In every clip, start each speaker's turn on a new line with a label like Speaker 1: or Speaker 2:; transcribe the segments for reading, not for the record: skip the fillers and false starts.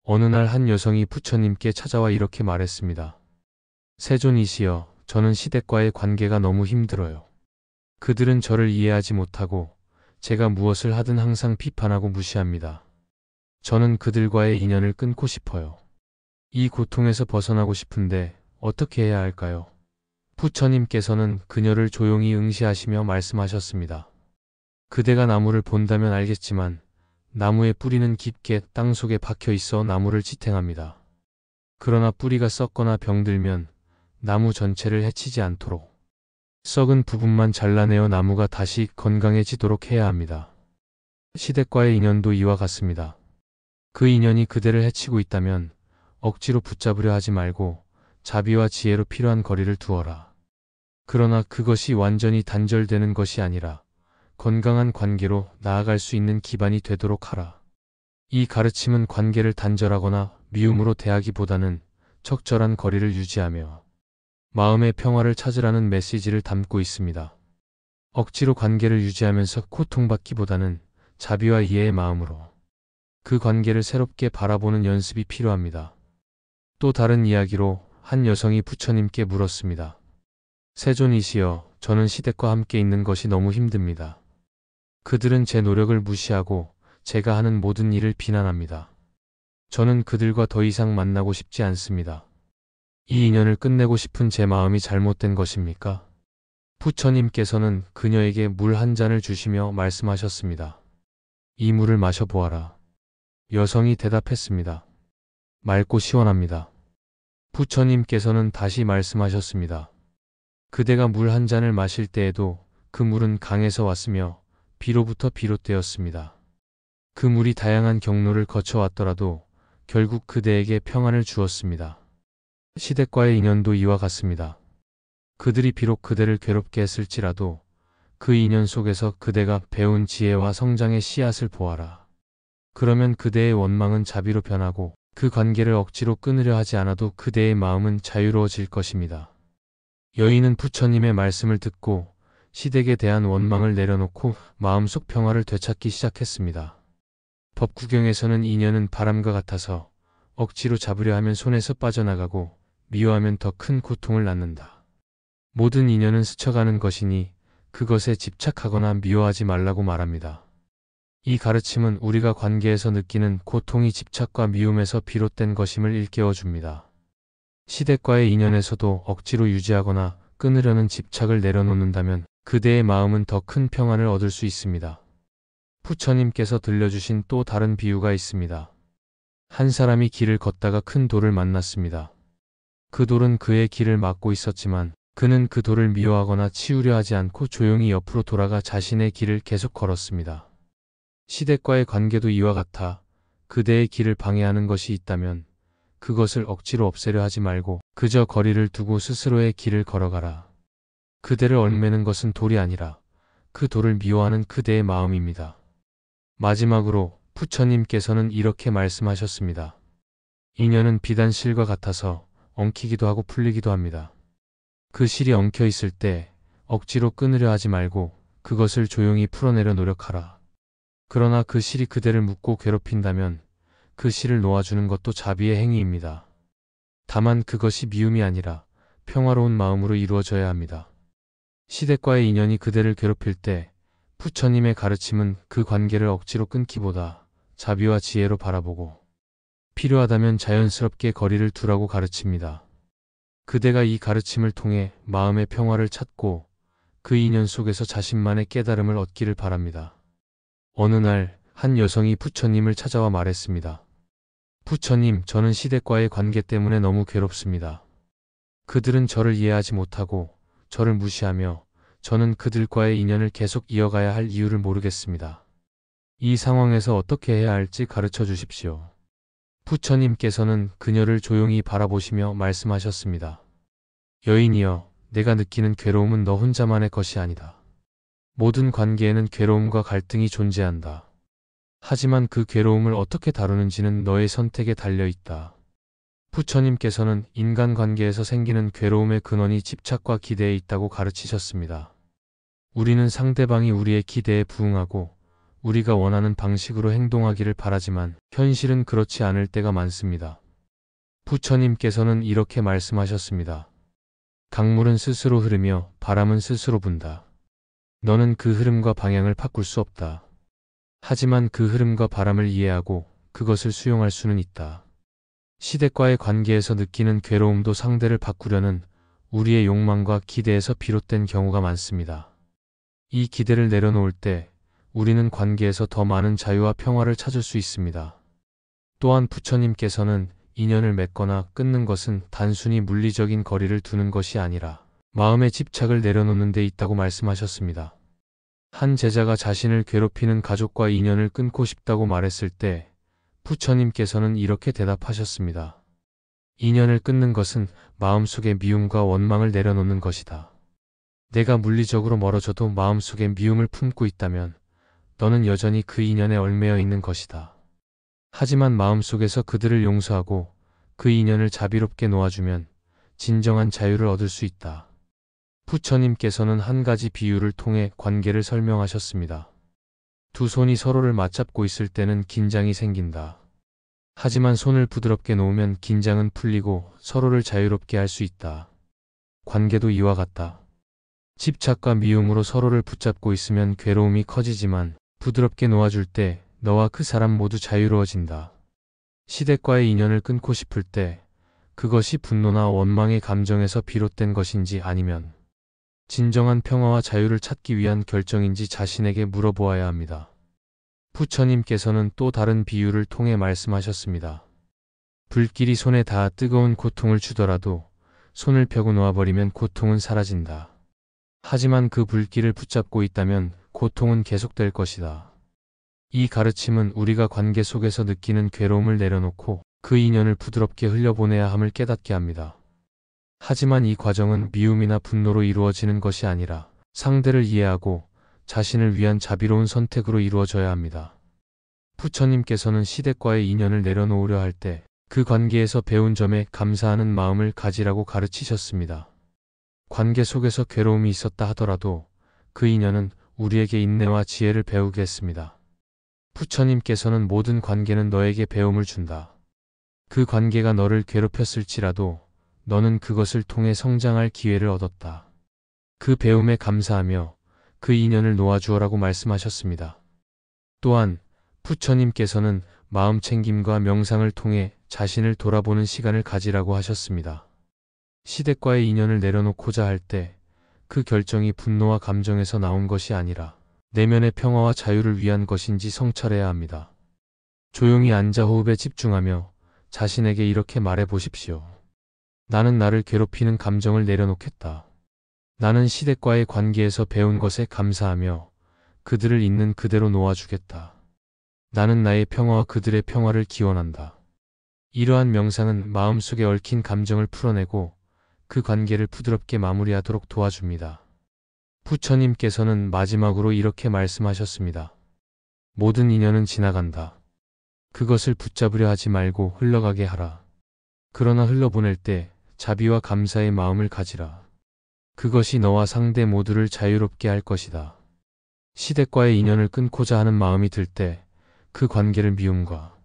Speaker 1: 어느 날 한 여성이 부처님께 찾아와 이렇게 말했습니다. 세존이시여, 저는 시댁과의 관계가 너무 힘들어요. 그들은 저를 이해하지 못하고 제가 무엇을 하든 항상 비판하고 무시합니다. 저는 그들과의 인연을 끊고 싶어요. 이 고통에서 벗어나고 싶은데 어떻게 해야 할까요? 부처님께서는 그녀를 조용히 응시하시며 말씀하셨습니다. 그대가 나무를 본다면 알겠지만 나무의 뿌리는 깊게 땅 속에 박혀 있어 나무를 지탱합니다. 그러나 뿌리가 썩거나 병들면 나무 전체를 해치지 않도록 썩은 부분만 잘라내어 나무가 다시 건강해지도록 해야 합니다. 시댁과의 인연도 이와 같습니다. 그 인연이 그대를 해치고 있다면 억지로 붙잡으려 하지 말고 자비와 지혜로 필요한 거리를 두어라. 그러나 그것이 완전히 단절되는 것이 아니라 건강한 관계로 나아갈 수 있는 기반이 되도록 하라. 이 가르침은 관계를 단절하거나 미움으로 대하기보다는 적절한 거리를 유지하며 마음의 평화를 찾으라는 메시지를 담고 있습니다. 억지로 관계를 유지하면서 고통받기보다는 자비와 이해의 마음으로 그 관계를 새롭게 바라보는 연습이 필요합니다. 또 다른 이야기로 한 여성이 부처님께 물었습니다. 세존이시여, 저는 시댁과 함께 있는 것이 너무 힘듭니다. 그들은 제 노력을 무시하고 제가 하는 모든 일을 비난합니다. 저는 그들과 더 이상 만나고 싶지 않습니다. 이 인연을 끝내고 싶은 제 마음이 잘못된 것입니까? 부처님께서는 그녀에게 물 한 잔을 주시며 말씀하셨습니다. 이 물을 마셔보아라. 여성이 대답했습니다. 맑고 시원합니다. 부처님께서는 다시 말씀하셨습니다. 그대가 물 한 잔을 마실 때에도 그 물은 강에서 왔으며 비로부터 비롯되었습니다. 그 물이 다양한 경로를 거쳐왔더라도 결국 그대에게 평안을 주었습니다. 시댁과의 인연도 이와 같습니다. 그들이 비록 그대를 괴롭게 했을지라도 그 인연 속에서 그대가 배운 지혜와 성장의 씨앗을 보아라. 그러면 그대의 원망은 자비로 변하고 그 관계를 억지로 끊으려 하지 않아도 그대의 마음은 자유로워질 것입니다. 여인은 부처님의 말씀을 듣고 시댁에 대한 원망을 내려놓고 마음속 평화를 되찾기 시작했습니다. 법구경에서는 인연은 바람과 같아서 억지로 잡으려 하면 손에서 빠져나가고 미워하면 더 큰 고통을 낳는다. 모든 인연은 스쳐가는 것이니 그것에 집착하거나 미워하지 말라고 말합니다. 이 가르침은 우리가 관계에서 느끼는 고통이 집착과 미움에서 비롯된 것임을 일깨워 줍니다. 시댁과의 인연에서도 억지로 유지하거나 끊으려는 집착을 내려놓는다면 그대의 마음은 더 큰 평안을 얻을 수 있습니다. 부처님께서 들려주신 또 다른 비유가 있습니다. 한 사람이 길을 걷다가 큰 돌을 만났습니다. 그 돌은 그의 길을 막고 있었지만 그는 그 돌을 미워하거나 치우려 하지 않고 조용히 옆으로 돌아가 자신의 길을 계속 걸었습니다. 시댁과의 관계도 이와 같아 그대의 길을 방해하는 것이 있다면 그것을 억지로 없애려 하지 말고 그저 거리를 두고 스스로의 길을 걸어가라. 그대를 얽매는 것은 돌이 아니라 그 돌을 미워하는 그대의 마음입니다. 마지막으로 부처님께서는 이렇게 말씀하셨습니다. 인연은 비단 실과 같아서 엉키기도 하고 풀리기도 합니다. 그 실이 엉켜 있을 때 억지로 끊으려 하지 말고 그것을 조용히 풀어내려 노력하라. 그러나 그 실이 그대를 묶고 괴롭힌다면 그 실을 놓아주는 것도 자비의 행위입니다. 다만 그것이 미움이 아니라 평화로운 마음으로 이루어져야 합니다. 시댁과의 인연이 그대를 괴롭힐 때 부처님의 가르침은 그 관계를 억지로 끊기보다 자비와 지혜로 바라보고 필요하다면 자연스럽게 거리를 두라고 가르칩니다. 그대가 이 가르침을 통해 마음의 평화를 찾고 그 인연 속에서 자신만의 깨달음을 얻기를 바랍니다. 어느 날 한 여성이 부처님을 찾아와 말했습니다. 부처님, 저는 시댁과의 관계 때문에 너무 괴롭습니다. 그들은 저를 이해하지 못하고 저를 무시하며 저는 그들과의 인연을 계속 이어가야 할 이유를 모르겠습니다. 이 상황에서 어떻게 해야 할지 가르쳐 주십시오. 부처님께서는 그녀를 조용히 바라보시며 말씀하셨습니다. 여인이여, 내가 느끼는 괴로움은 너 혼자만의 것이 아니다. 모든 관계에는 괴로움과 갈등이 존재한다. 하지만 그 괴로움을 어떻게 다루는지는 너의 선택에 달려 있다. 부처님께서는 인간관계에서 생기는 괴로움의 근원이 집착과 기대에 있다고 가르치셨습니다. 우리는 상대방이 우리의 기대에 부응하고 우리가 원하는 방식으로 행동하기를 바라지만 현실은 그렇지 않을 때가 많습니다. 부처님께서는 이렇게 말씀하셨습니다. 강물은 스스로 흐르며 바람은 스스로 분다. 너는 그 흐름과 방향을 바꿀 수 없다. 하지만 그 흐름과 바람을 이해하고 그것을 수용할 수는 있다. 시댁과의 관계에서 느끼는 괴로움도 상대를 바꾸려는 우리의 욕망과 기대에서 비롯된 경우가 많습니다. 이 기대를 내려놓을 때 우리는 관계에서 더 많은 자유와 평화를 찾을 수 있습니다. 또한 부처님께서는 인연을 맺거나 끊는 것은 단순히 물리적인 거리를 두는 것이 아니라 마음의 집착을 내려놓는 데 있다고 말씀하셨습니다. 한 제자가 자신을 괴롭히는 가족과 인연을 끊고 싶다고 말했을 때 부처님께서는 이렇게 대답하셨습니다. 인연을 끊는 것은 마음속의 미움과 원망을 내려놓는 것이다. 내가 물리적으로 멀어져도 마음속에 미움을 품고 있다면 너는 여전히 그 인연에 얽매여 있는 것이다. 하지만 마음속에서 그들을 용서하고 그 인연을 자비롭게 놓아주면 진정한 자유를 얻을 수 있다. 부처님께서는 한 가지 비유를 통해 관계를 설명하셨습니다. 두 손이 서로를 맞잡고 있을 때는 긴장이 생긴다. 하지만 손을 부드럽게 놓으면 긴장은 풀리고 서로를 자유롭게 할 수 있다. 관계도 이와 같다. 집착과 미움으로 서로를 붙잡고 있으면 괴로움이 커지지만 부드럽게 놓아줄 때 너와 그 사람 모두 자유로워진다. 시댁과의 인연을 끊고 싶을 때 그것이 분노나 원망의 감정에서 비롯된 것인지 아니면 진정한 평화와 자유를 찾기 위한 결정인지 자신에게 물어보아야 합니다. 부처님께서는 또 다른 비유를 통해 말씀하셨습니다. 불길이 손에 닿아 뜨거운 고통을 주더라도 손을 펴고 놓아버리면 고통은 사라진다. 하지만 그 불길을 붙잡고 있다면 고통은 계속될 것이다. 이 가르침은 우리가 관계 속에서 느끼는 괴로움을 내려놓고 그 인연을 부드럽게 흘려보내야 함을 깨닫게 합니다. 하지만 이 과정은 미움이나 분노로 이루어지는 것이 아니라 상대를 이해하고 자신을 위한 자비로운 선택으로 이루어져야 합니다. 부처님께서는 시댁과의 인연을 내려놓으려 할 때 그 관계에서 배운 점에 감사하는 마음을 가지라고 가르치셨습니다. 관계 속에서 괴로움이 있었다 하더라도 그 인연은 우리에게 인내와 지혜를 배우게 했습니다. 부처님께서는 모든 관계는 너에게 배움을 준다. 그 관계가 너를 괴롭혔을지라도 너는 그것을 통해 성장할 기회를 얻었다. 그 배움에 감사하며 그 인연을 놓아주어라고 말씀하셨습니다. 또한 부처님께서는 마음 챙김과 명상을 통해 자신을 돌아보는 시간을 가지라고 하셨습니다. 시댁과의 인연을 내려놓고자 할 때 그 결정이 분노와 감정에서 나온 것이 아니라 내면의 평화와 자유를 위한 것인지 성찰해야 합니다. 조용히 앉아 호흡에 집중하며 자신에게 이렇게 말해 보십시오. 나는 나를 괴롭히는 감정을 내려놓겠다. 나는 시댁과의 관계에서 배운 것에 감사하며 그들을 있는 그대로 놓아주겠다. 나는 나의 평화와 그들의 평화를 기원한다. 이러한 명상은 마음속에 얽힌 감정을 풀어내고 그 관계를 부드럽게 마무리하도록 도와줍니다. 부처님께서는 마지막으로 이렇게 말씀하셨습니다. 모든 인연은 지나간다. 그것을 붙잡으려 하지 말고 흘러가게 하라. 그러나 흘러보낼 때 자비와 감사의 마음을 가지라. 그것이 너와 상대 모두를 자유롭게 할 것이다. 시댁과의 인연을 끊고자 하는 마음이 들 때 그 관계를 미움과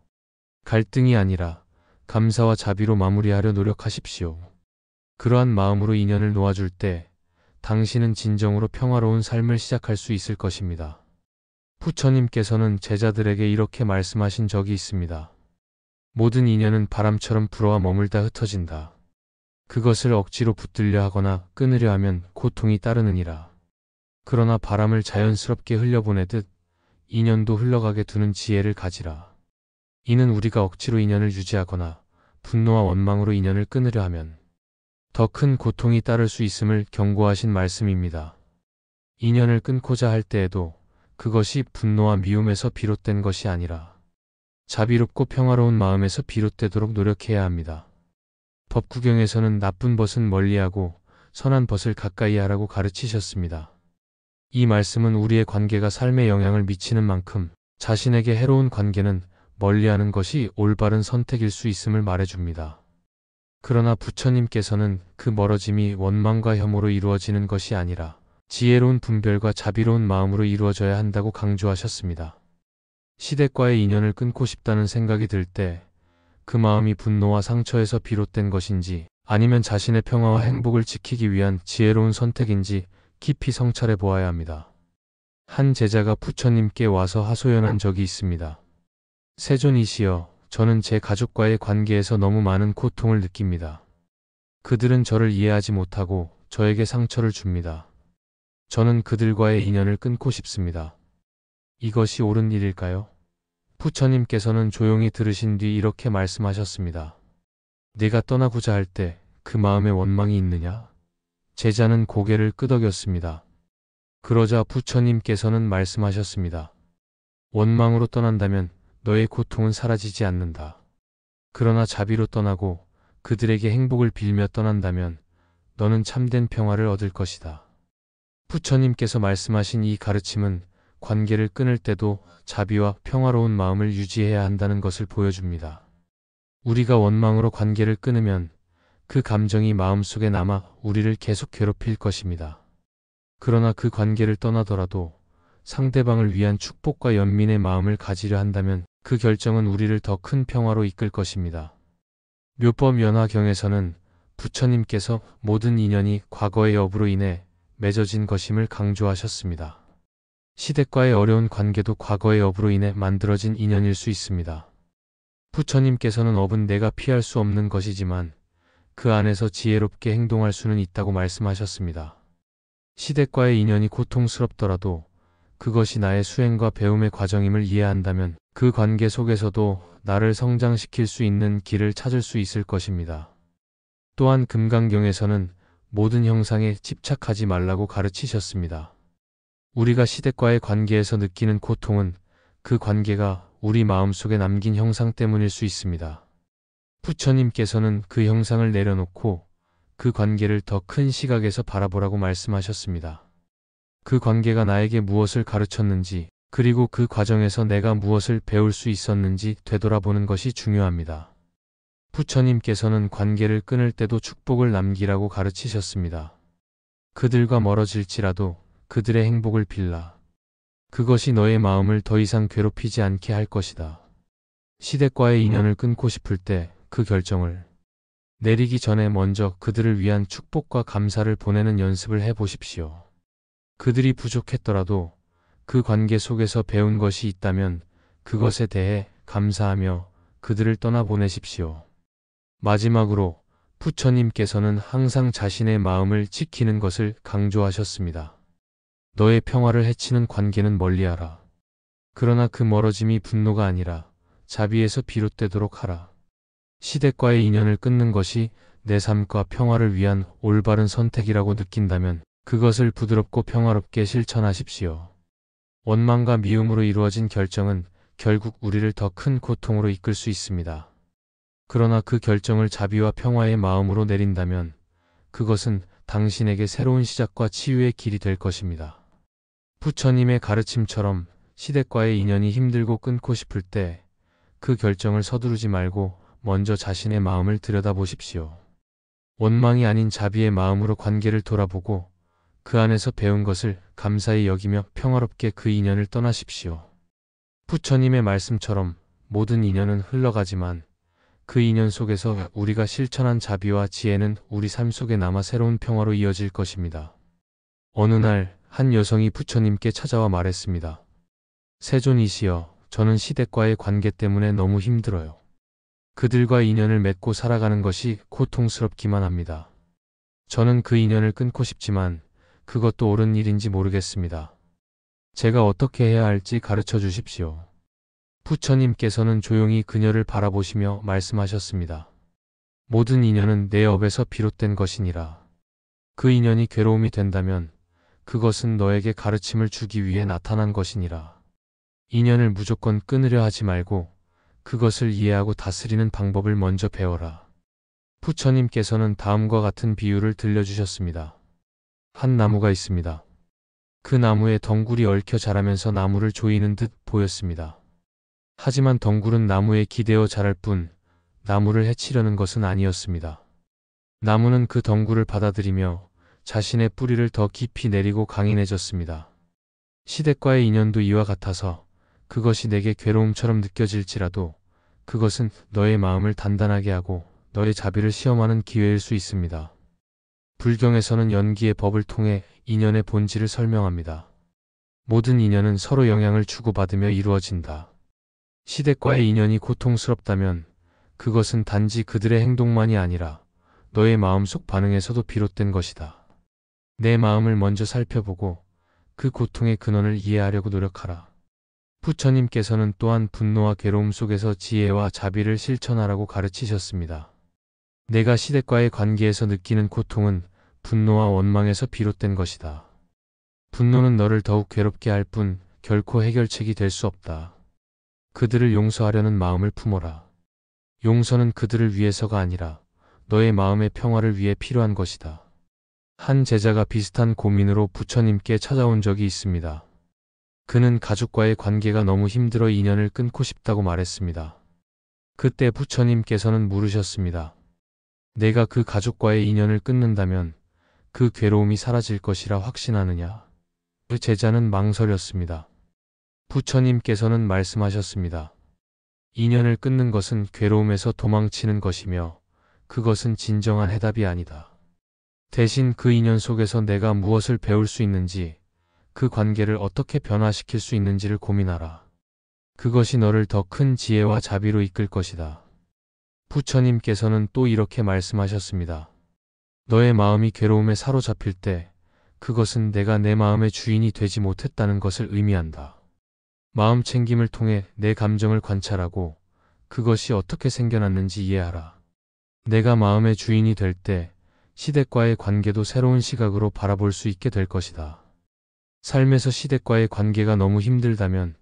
Speaker 1: 갈등이 아니라 감사와 자비로 마무리하려 노력하십시오. 그러한 마음으로 인연을 놓아줄 때 당신은 진정으로 평화로운 삶을 시작할 수 있을 것입니다. 부처님께서는 제자들에게 이렇게 말씀하신 적이 있습니다. 모든 인연은 바람처럼 불어와 머물다 흩어진다. 그것을 억지로 붙들려 하거나 끊으려 하면 고통이 따르느니라. 그러나 바람을 자연스럽게 흘려보내듯 인연도 흘러가게 두는 지혜를 가지라. 이는 우리가 억지로 인연을 유지하거나 분노와 원망으로 인연을 끊으려 하면 더 큰 고통이 따를 수 있음을 경고하신 말씀입니다. 인연을 끊고자 할 때에도 그것이 분노와 미움에서 비롯된 것이 아니라 자비롭고 평화로운 마음에서 비롯되도록 노력해야 합니다. 법구경에서는 나쁜 벗은 멀리하고 선한 벗을 가까이 하라고 가르치셨습니다. 이 말씀은 우리의 관계가 삶에 영향을 미치는 만큼 자신에게 해로운 관계는 멀리하는 것이 올바른 선택일 수 있음을 말해줍니다. 그러나 부처님께서는 그 멀어짐이 원망과 혐오로 이루어지는 것이 아니라 지혜로운 분별과 자비로운 마음으로 이루어져야 한다고 강조하셨습니다. 시댁과의 인연을 끊고 싶다는 생각이 들 때 그 마음이 분노와 상처에서 비롯된 것인지 아니면 자신의 평화와 행복을 지키기 위한 지혜로운 선택인지 깊이 성찰해 보아야 합니다. 한 제자가 부처님께 와서 하소연한 적이 있습니다. 세존이시여, 저는 제 가족과의 관계에서 너무 많은 고통을 느낍니다. 그들은 저를 이해하지 못하고 저에게 상처를 줍니다. 저는 그들과의 인연을 끊고 싶습니다. 이것이 옳은 일일까요? 부처님께서는 조용히 들으신 뒤 이렇게 말씀하셨습니다. 네가 떠나고자 할 때 그 마음에 원망이 있느냐? 제자는 고개를 끄덕였습니다. 그러자 부처님께서는 말씀하셨습니다. 원망으로 떠난다면 너의 고통은 사라지지 않는다. 그러나 자비로 떠나고 그들에게 행복을 빌며 떠난다면 너는 참된 평화를 얻을 것이다. 부처님께서 말씀하신 이 가르침은 관계를 끊을 때도 자비와 평화로운 마음을 유지해야 한다는 것을 보여줍니다. 우리가 원망으로 관계를 끊으면 그 감정이 마음속에 남아 우리를 계속 괴롭힐 것입니다. 그러나 그 관계를 떠나더라도 상대방을 위한 축복과 연민의 마음을 가지려 한다면 그 결정은 우리를 더 큰 평화로 이끌 것입니다. 묘법연화경에서는 부처님께서 모든 인연이 과거의 업으로 인해 맺어진 것임을 강조하셨습니다. 시댁과의 어려운 관계도 과거의 업으로 인해 만들어진 인연일 수 있습니다. 부처님께서는 업은 내가 피할 수 없는 것이지만 그 안에서 지혜롭게 행동할 수는 있다고 말씀하셨습니다. 시댁과의 인연이 고통스럽더라도 그것이 나의 수행과 배움의 과정임을 이해한다면 그 관계 속에서도 나를 성장시킬 수 있는 길을 찾을 수 있을 것입니다. 또한 금강경에서는 모든 형상에 집착하지 말라고 가르치셨습니다. 우리가 시댁과의 관계에서 느끼는 고통은 그 관계가 우리 마음속에 남긴 형상 때문일 수 있습니다. 부처님께서는 그 형상을 내려놓고 그 관계를 더 큰 시각에서 바라보라고 말씀하셨습니다. 그 관계가 나에게 무엇을 가르쳤는지, 그리고 그 과정에서 내가 무엇을 배울 수 있었는지 되돌아보는 것이 중요합니다. 부처님께서는 관계를 끊을 때도 축복을 남기라고 가르치셨습니다. 그들과 멀어질지라도 그들의 행복을 빌라. 그것이 너의 마음을 더 이상 괴롭히지 않게 할 것이다. 시댁과의 인연을 끊고 싶을 때 그 결정을 내리기 전에 먼저 그들을 위한 축복과 감사를 보내는 연습을 해 보십시오. 그들이 부족했더라도 그 관계 속에서 배운 것이 있다면 그것에 대해 감사하며 그들을 떠나보내십시오. 마지막으로 부처님께서는 항상 자신의 마음을 지키는 것을 강조하셨습니다. 너의 평화를 해치는 관계는 멀리하라. 그러나 그 멀어짐이 분노가 아니라 자비에서 비롯되도록 하라. 시댁과의 인연을 끊는 것이 내 삶과 평화를 위한 올바른 선택이라고 느낀다면 그것을 부드럽고 평화롭게 실천하십시오. 원망과 미움으로 이루어진 결정은 결국 우리를 더 큰 고통으로 이끌 수 있습니다. 그러나 그 결정을 자비와 평화의 마음으로 내린다면 그것은 당신에게 새로운 시작과 치유의 길이 될 것입니다. 부처님의 가르침처럼 시댁과의 인연이 힘들고 끊고 싶을 때 그 결정을 서두르지 말고 먼저 자신의 마음을 들여다보십시오. 원망이 아닌 자비의 마음으로 관계를 돌아보고 그 안에서 배운 것을 감사히 여기며 평화롭게 그 인연을 떠나십시오. 부처님의 말씀처럼 모든 인연은 흘러가지만 그 인연 속에서 우리가 실천한 자비와 지혜는 우리 삶 속에 남아 새로운 평화로 이어질 것입니다. 어느 날 한 여성이 부처님께 찾아와 말했습니다. 세존이시여, 저는 시댁과의 관계 때문에 너무 힘들어요. 그들과 인연을 맺고 살아가는 것이 고통스럽기만 합니다. 저는 그 인연을 끊고 싶지만 그것도 옳은 일인지 모르겠습니다. 제가 어떻게 해야 할지 가르쳐 주십시오. 부처님께서는 조용히 그녀를 바라보시며 말씀하셨습니다. 모든 인연은 내 업에서 비롯된 것이니라. 그 인연이 괴로움이 된다면 그것은 너에게 가르침을 주기 위해 나타난 것이니라. 인연을 무조건 끊으려 하지 말고 그것을 이해하고 다스리는 방법을 먼저 배워라. 부처님께서는 다음과 같은 비유를 들려주셨습니다. 한 나무가 있습니다. 그 나무에 덩굴이 얽혀 자라면서 나무를 조이는 듯 보였습니다. 하지만 덩굴은 나무에 기대어 자랄 뿐 나무를 해치려는 것은 아니었습니다. 나무는 그 덩굴을 받아들이며 자신의 뿌리를 더 깊이 내리고 강인해졌습니다. 시댁과의 인연도 이와 같아서 그것이 내게 괴로움처럼 느껴질지라도 그것은 너의 마음을 단단하게 하고 너의 자비를 시험하는 기회일 수 있습니다. 불경에서는 연기의 법을 통해 인연의 본질을 설명합니다. 모든 인연은 서로 영향을 주고받으며 이루어진다. 시댁과의 인연이 고통스럽다면 그것은 단지 그들의 행동만이 아니라 너의 마음속 반응에서도 비롯된 것이다. 내 마음을 먼저 살펴보고 그 고통의 근원을 이해하려고 노력하라. 부처님께서는 또한 분노와 괴로움 속에서 지혜와 자비를 실천하라고 가르치셨습니다. 내가 시댁과의 관계에서 느끼는 고통은 분노와 원망에서 비롯된 것이다. 분노는 너를 더욱 괴롭게 할 뿐 결코 해결책이 될 수 없다. 그들을 용서하려는 마음을 품어라. 용서는 그들을 위해서가 아니라 너의 마음의 평화를 위해 필요한 것이다. 한 제자가 비슷한 고민으로 부처님께 찾아온 적이 있습니다. 그는 가족과의 관계가 너무 힘들어 인연을 끊고 싶다고 말했습니다. 그때 부처님께서는 물으셨습니다. 내가 그 가족과의 인연을 끊는다면 그 괴로움이 사라질 것이라 확신하느냐? 그 제자는 망설였습니다. 부처님께서는 말씀하셨습니다. 인연을 끊는 것은 괴로움에서 도망치는 것이며 그것은 진정한 해답이 아니다. 대신 그 인연 속에서 내가 무엇을 배울 수 있는지, 그 관계를 어떻게 변화시킬 수 있는지를 고민하라. 그것이 너를 더 큰 지혜와 자비로 이끌 것이다. 부처님께서는 또 이렇게 말씀하셨습니다. 너의 마음이 괴로움에 사로잡힐 때 그것은 내가 내 마음의 주인이 되지 못했다는 것을 의미한다. 마음 챙김을 통해 내 감정을 관찰하고 그것이 어떻게 생겨났는지 이해하라. 내가 마음의 주인이 될 때 시댁과의 관계도 새로운 시각으로 바라볼 수 있게 될 것이다. 삶에서 시댁과의 관계가 너무 힘들다면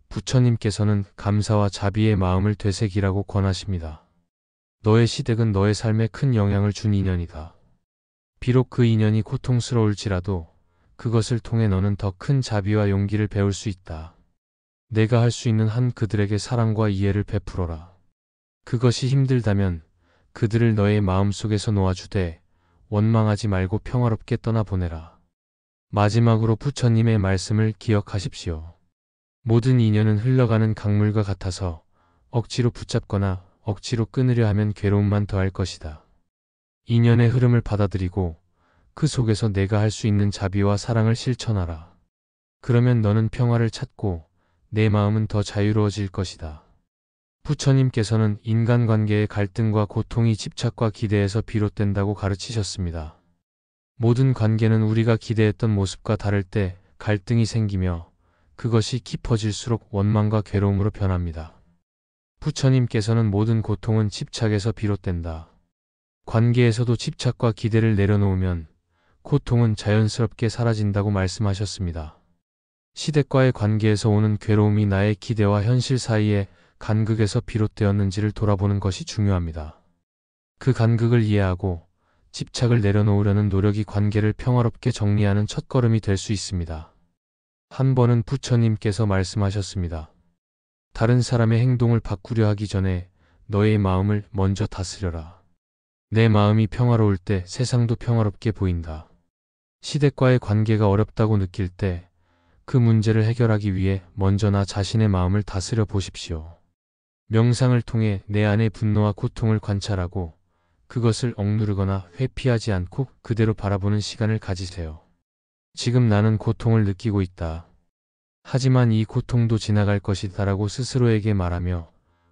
Speaker 1: 부처님께서는 감사와 자비의 마음을 되새기라고 권하십니다. 너의 시댁은 너의 삶에 큰 영향을 준 인연이다. 비록 그 인연이 고통스러울지라도 그것을 통해 너는 더 큰 자비와 용기를 배울 수 있다. 내가 할 수 있는 한 그들에게 사랑과 이해를 베풀어라. 그것이 힘들다면 그들을 너의 마음속에서 놓아주되 원망하지 말고 평화롭게 떠나보내라. 마지막으로 부처님의 말씀을 기억하십시오. 모든 인연은 흘러가는 강물과 같아서 억지로 붙잡거나 억지로 끊으려 하면 괴로움만 더할 것이다. 인연의 흐름을 받아들이고 그 속에서 내가 할 수 있는 자비와 사랑을 실천하라. 그러면 너는 평화를 찾고 내 마음은 더 자유로워질 것이다. 부처님께서는 인간관계의 갈등과 고통이 집착과 기대에서 비롯된다고 가르치셨습니다. 모든 관계는 우리가 기대했던 모습과 다를 때 갈등이 생기며 그것이 깊어질수록 원망과 괴로움으로 변합니다. 부처님께서는 모든 고통은 집착에서 비롯된다. 관계에서도 집착과 기대를 내려놓으면 고통은 자연스럽게 사라진다고 말씀하셨습니다. 시댁과의 관계에서 오는 괴로움이 나의 기대와 현실 사이에 간극에서 비롯되었는지를 돌아보는 것이 중요합니다. 그 간극을 이해하고 집착을 내려놓으려는 노력이 관계를 평화롭게 정리하는 첫걸음이 될 수 있습니다. 한 번은 부처님께서 말씀하셨습니다. 다른 사람의 행동을 바꾸려 하기 전에 너의 마음을 먼저 다스려라. 내 마음이 평화로울 때 세상도 평화롭게 보인다. 시댁과의 관계가 어렵다고 느낄 때 그 문제를 해결하기 위해 먼저 나 자신의 마음을 다스려 보십시오. 명상을 통해 내 안의 분노와 고통을 관찰하고 그것을 억누르거나 회피하지 않고 그대로 바라보는 시간을 가지세요. 지금 나는 고통을 느끼고 있다. 하지만 이 고통도 지나갈 것이다라고 스스로에게 말하며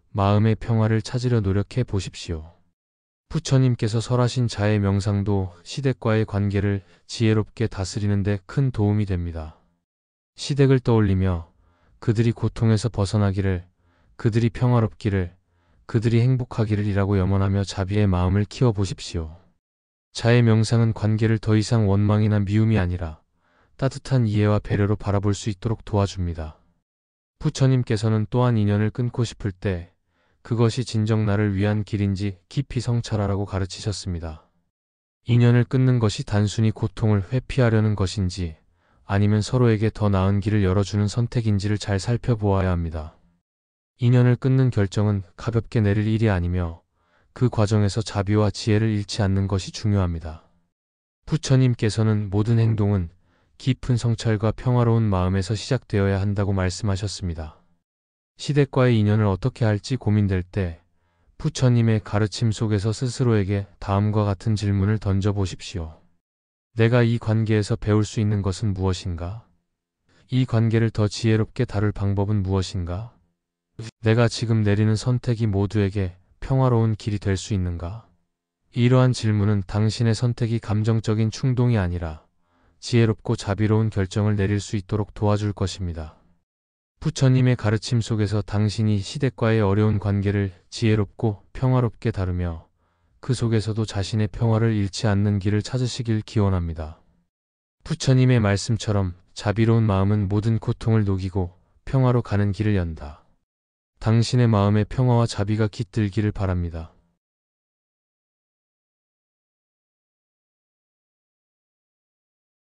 Speaker 1: 마음의 평화를 찾으려 노력해 보십시오. 부처님께서 설하신 자의 명상도 시댁과의 관계를 지혜롭게 다스리는 데 큰 도움이 됩니다. 시댁을 떠올리며 그들이 고통에서 벗어나기를, 그들이 평화롭기를, 그들이 행복하기를 이라고 염원하며 자비의 마음을 키워보십시오. 자의 명상은 관계를 더 이상 원망이나 미움이 아니라 따뜻한 이해와 배려로 바라볼 수 있도록 도와줍니다. 부처님께서는 또한 인연을 끊고 싶을 때 그것이 진정 나를 위한 길인지 깊이 성찰하라고 가르치셨습니다. 인연을 끊는 것이 단순히 고통을 회피하려는 것인지 아니면 서로에게 더 나은 길을 열어주는 선택인지를 잘 살펴보아야 합니다. 인연을 끊는 결정은 가볍게 내릴 일이 아니며 그 과정에서 자비와 지혜를 잃지 않는 것이 중요합니다. 부처님께서는 모든 행동은 깊은 성찰과 평화로운 마음에서 시작되어야 한다고 말씀하셨습니다. 시댁과의 인연을 어떻게 할지 고민될 때 부처님의 가르침 속에서 스스로에게 다음과 같은 질문을 던져보십시오. 내가 이 관계에서 배울 수 있는 것은 무엇인가? 이 관계를 더 지혜롭게 다룰 방법은 무엇인가? 내가 지금 내리는 선택이 모두에게 평화로운 길이 될 수 있는가? 이러한 질문은 당신의 선택이 감정적인 충동이 아니라 지혜롭고 자비로운 결정을 내릴 수 있도록 도와줄 것입니다. 부처님의 가르침 속에서 당신이 시댁과의 어려운 관계를 지혜롭고 평화롭게 다루며 그 속에서도 자신의 평화를 잃지 않는 길을 찾으시길 기원합니다. 부처님의 말씀처럼 자비로운 마음은 모든 고통을 녹이고 평화로 가는 길을 연다. 당신의 마음에 평화와 자비가 깃들기를 바랍니다.